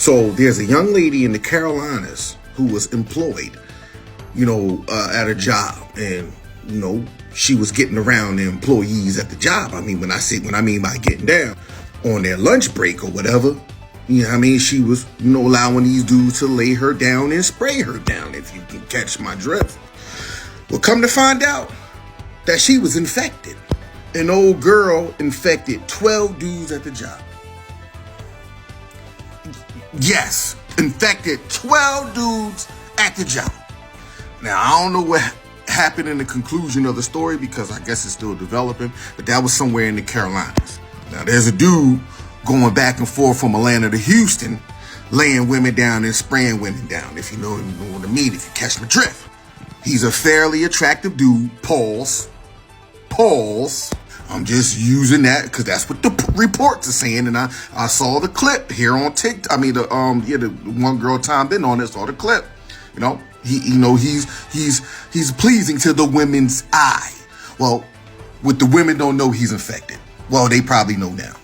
So there's a young lady in the Carolinas who was employed, at a job, and she was getting around the employees at the job. I mean, when I mean by getting down on their lunch break or whatever, she was, allowing these dudes to lay her down and spray her down, if you can catch my drift. Well, come to find out that she was infected. An old girl infected 12 dudes at the job. Yes, infected 12 dudes at the job. Now, I don't know what happened in the conclusion of the story because I guess it's still developing, but that was somewhere in the Carolinas. Now, there's a dude going back and forth from Atlanta to Houston, laying women down and spraying women down, if you know what I mean, if you catch my drift. He's a fairly attractive dude, Pause. I'm just using that because that's what the reports are saying, and I saw the clip here on TikTok. I mean, the one girl chimed in on it, saw the clip. He's pleasing to the women's eye. Well, what the women don't know, he's infected. Well, they probably know now.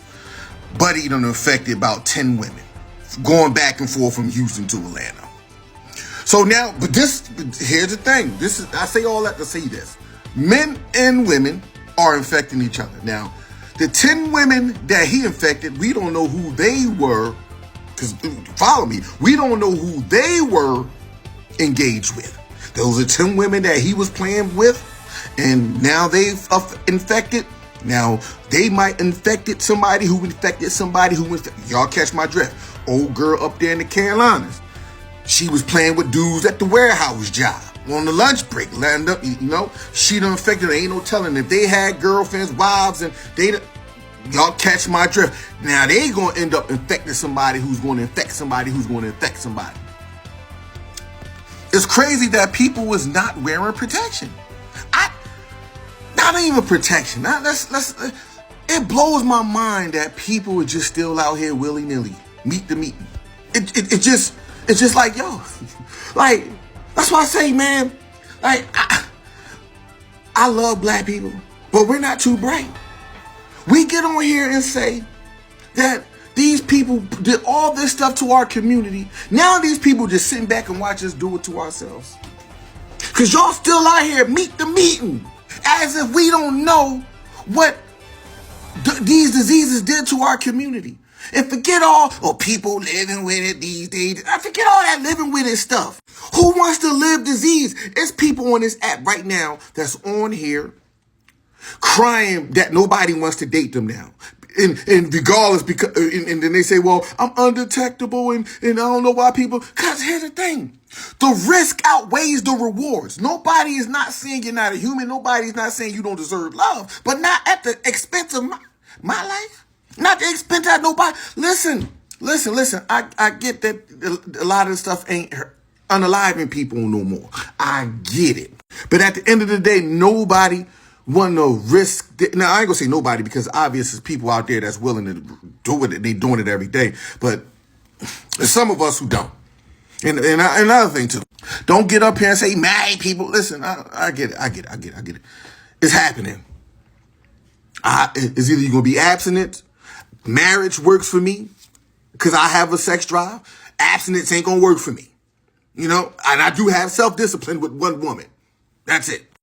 Buddy done infected about 10 women, going back and forth from Houston to Atlanta. So now, but here's the thing. I say all that to say this: men and women are infecting each other. Now, the 10 women that he infected, we don't know who they were, because, follow me, we don't know who they were engaged with. Those are 10 women that he was playing with, and now they've infected. Now, they might infected somebody who infected somebody who infected. Y'all catch my drift. Old girl up there in the Carolinas, she was playing with dudes at the warehouse job on the lunch break. Land up, she done infected. There ain't no telling if they had girlfriends, wives, and y'all catch my drift. Now they gonna end up infecting somebody who's going to infect somebody who's going to infect somebody. It's crazy that people was not wearing protection. Not even protection. It blows my mind that people are just still out here willy nilly, meet the meat. It's just like, yo, like. That's why I say, man, like, I love black people, but we're not too bright. We get on here and say that these people did all this stuff to our community. Now these people just sitting back and watch us do it to ourselves. Because y'all still out here meet the meeting as if we don't know what these diseases did to our community. And forget all, people living with it these days. I forget all that living with it stuff. Who wants to live disease? It's people on this app right now that's on here crying that nobody wants to date them now. And regardless, because and then they say, well, I'm undetectable and I don't know why people. Because here's the thing. The risk outweighs the rewards. Nobody is not saying you're not a human. Nobody's not saying you don't deserve love. But not at the expense of my life. Not the expense of nobody. Listen. I get that a lot of the stuff ain't unaliving people no more. I get it. But at the end of the day, nobody want to risk. Now, I ain't going to say nobody because obviously there's people out there that's willing to do it. They doing it every day. But there's some of us who don't. And another thing, too. Don't get up here and say, mad people. Listen, I get it. It's happening. It's either you're going to be abstinent. Marriage works for me because I have a sex drive. Abstinence ain't going to work for me. And I do have self-discipline with one woman. That's it.